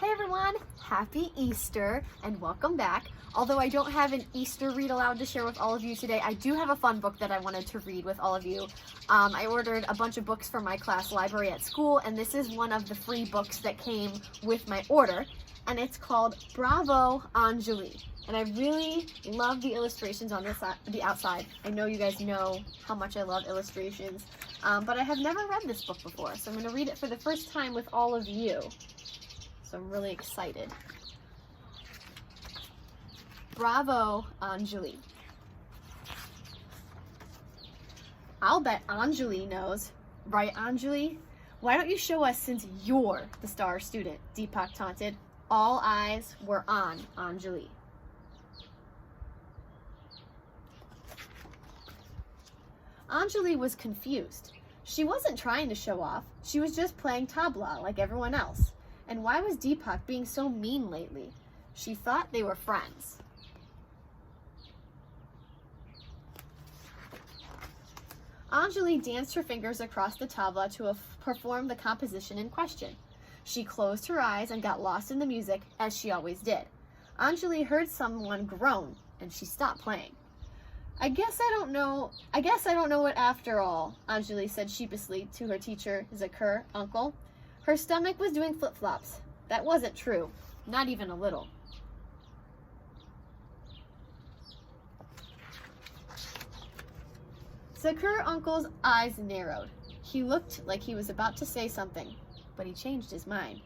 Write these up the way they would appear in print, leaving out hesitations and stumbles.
Hey everyone, happy Easter and welcome back. Although I don't have an Easter read aloud to share with all of you today, I do have a fun book that I wanted to read with all of you. I ordered a bunch of books from my class library at school, and this is one of the free books that came with my order, and it's called Bravo, Anjali. And I really love the illustrations on the outside. I know you guys know how much I love illustrations, but I have never read this book before, so I'm going to read it for the first time with all of you. So I'm really excited. Bravo, Anjali. I'll bet Anjali knows. Right, Anjali? Why don't you show us since you're the star student? Deepak taunted. All eyes were on Anjali. Anjali was confused. She wasn't trying to show off. She was just playing tabla like everyone else. And why was Deepak being so mean lately? She thought they were friends. Anjali danced her fingers across the tabla to perform the composition in question. She closed her eyes and got lost in the music, as she always did. Anjali heard someone groan, and she stopped playing. I guess I don't know it after all, Anjali said sheepishly to her teacher, Zakur, uncle. Her stomach was doing flip-flops. That wasn't true, not even a little. Zakur uncle's eyes narrowed. He looked like he was about to say something, but he changed his mind.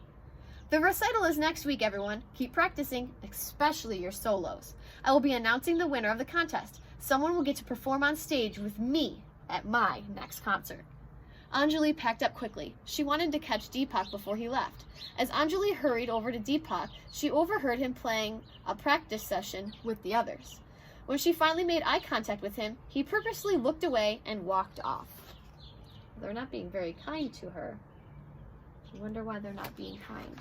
The recital is next week, everyone. Keep practicing, especially your solos. I will be announcing the winner of the contest. Someone will get to perform on stage with me at my next concert. Anjali packed up quickly. She wanted to catch Deepak before he left. As Anjali hurried over to Deepak, she overheard him playing a practice session with the others. When she finally made eye contact with him, he purposely looked away and walked off. They're not being very kind to her. I wonder why they're not being kind.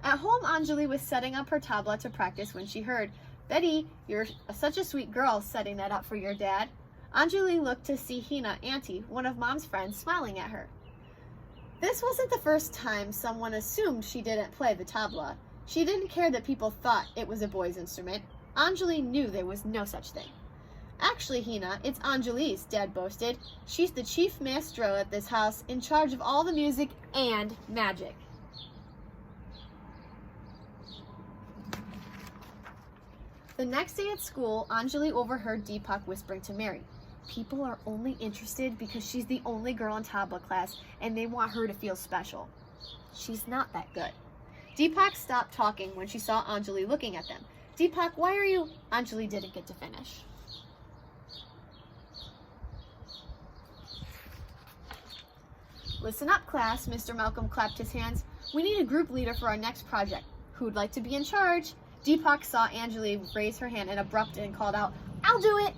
At home, Anjali was setting up her tabla to practice when she heard, "Betty, you're such a sweet girl setting that up for your dad." Anjali looked to see Hina, Auntie, one of Mom's friends, smiling at her. This wasn't the first time someone assumed she didn't play the tabla. She didn't care that people thought it was a boy's instrument. Anjali knew there was no such thing. "Actually, Hina, it's Anjali's," Dad boasted. "She's the chief maestro at this house, in charge of all the music and magic." The next day at school, Anjali overheard Deepak whispering to Mary, "People are only interested because she's the only girl in tabla class and they want her to feel special. She's not that good." Deepak stopped talking when she saw Anjali looking at them. "Deepak, why are you—" Anjali didn't get to finish. "Listen up, class," Mr. Malcolm clapped his hands. "We need a group leader for our next project. Who'd like to be in charge?" Deepak saw Anjali raise her hand and abruptly and called out, "I'll do it."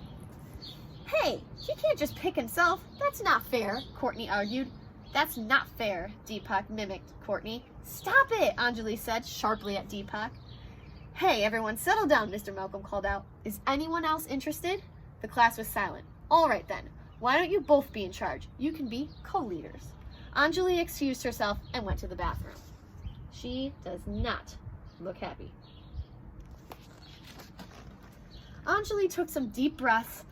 "Hey, he can't just pick himself. That's not fair," Courtney argued. "That's not fair," Deepak mimicked Courtney. "Stop it," Anjali said sharply at Deepak. "Hey, everyone, settle down," Mr. Malcolm called out. "Is anyone else interested?" The class was silent. "All right then. Why don't you both be in charge? You can be co-leaders." Anjali excused herself and went to the bathroom. She does not look happy. Anjali took some deep breaths,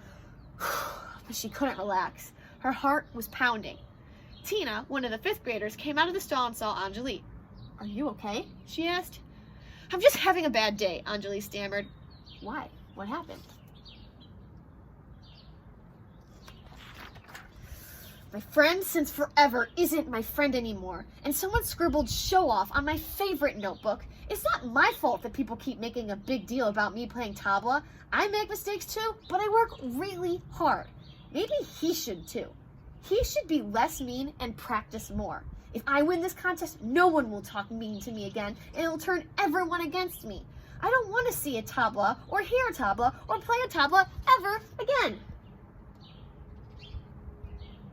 but she couldn't relax. Her heart was pounding. Tina, one of the 5th graders, came out of the stall and saw Anjali. "Are you okay?" she asked. "I'm just having a bad day," Anjali stammered. "Why? What happened?" "My friend since forever isn't my friend anymore, and someone scribbled 'show off' on my favorite notebook. It's not my fault that people keep making a big deal about me playing tabla. I make mistakes too, but I work really hard. Maybe he should too. He should be less mean and practice more. If I win this contest, no one will talk mean to me again, and it'll turn everyone against me. I don't want to see a tabla or hear a tabla or play a tabla ever again."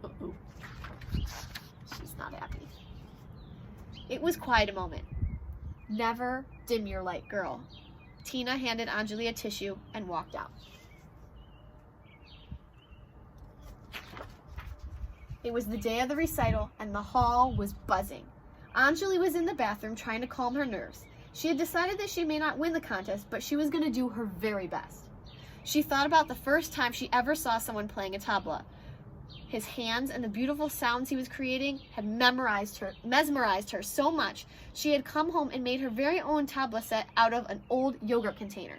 Uh-oh. She's not happy. It was quiet a moment. "Never dim your light, girl." Tina handed Anjali a tissue and walked out. It was the day of the recital, and the hall was buzzing. Anjali was in the bathroom trying to calm her nerves. She had decided that she may not win the contest, but she was going to do her very best. She thought about the first time she ever saw someone playing a tabla. His hands and the beautiful sounds he was creating had mesmerized her so much, she had come home and made her very own tabla set out of an old yogurt container.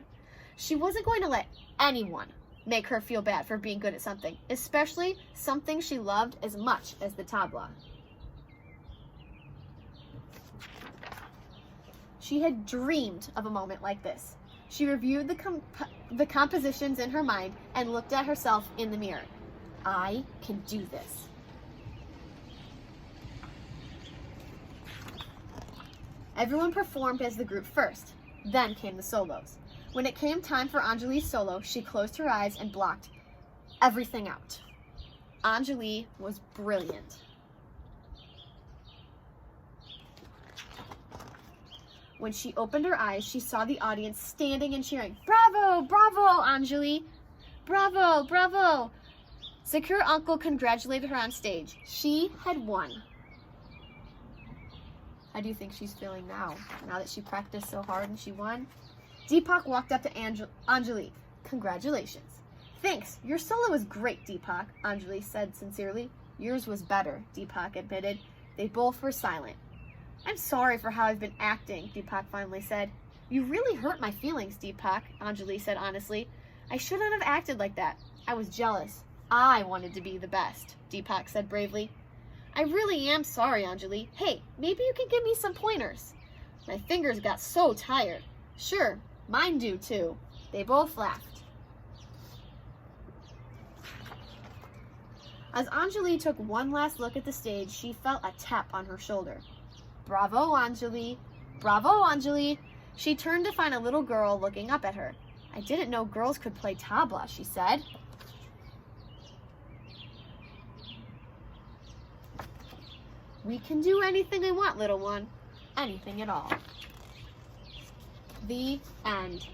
She wasn't going to let anyone make her feel bad for being good at something, especially something she loved as much as the tabla. She had dreamed of a moment like this. She reviewed the compositions in her mind and looked at herself in the mirror. I can do this. Everyone performed as the group first. Then came the solos. When it came time for Anjali's solo, she closed her eyes and blocked everything out. Anjali was brilliant. When she opened her eyes, she saw the audience standing and cheering. Bravo, bravo, Anjali. Bravo, bravo. Secure uncle congratulated her on stage. She had won. How do you think she's feeling now that she practiced so hard and she won? Deepak walked up to Anjali. Congratulations. Thanks. Your solo was great, Deepak, Anjali said sincerely. Yours was better, Deepak admitted. They both were silent. I'm sorry for how I've been acting, Deepak finally said. You really hurt my feelings, Deepak, Anjali said honestly. I shouldn't have acted like that. I was jealous. I wanted to be the best, Deepak said bravely. I really am sorry, Anjali. Hey, maybe you can give me some pointers. My fingers got so tired. Sure, mine do too. They both laughed. As Anjali took one last look at the stage, she felt a tap on her shoulder. Bravo, Anjali. Bravo, Anjali. She turned to find a little girl looking up at her. I didn't know girls could play tabla, she said. We can do anything we want, little one. Anything at all. The end.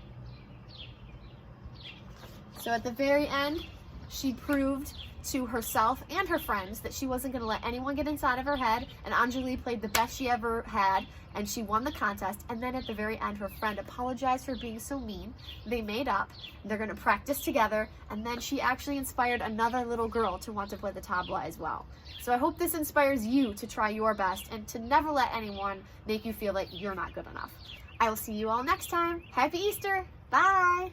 So at the very end, she proved to herself and her friends that she wasn't going to let anyone get inside of her head, and Anjali played the best she ever had, and she won the contest. And then at the very end, her friend apologized for being so mean. They made up. They're going to practice together, and then she actually inspired another little girl to want to play the tabla as well. So I hope this inspires you to try your best and to never let anyone make you feel like you're not good enough. I will see you all next time. Happy Easter. Bye.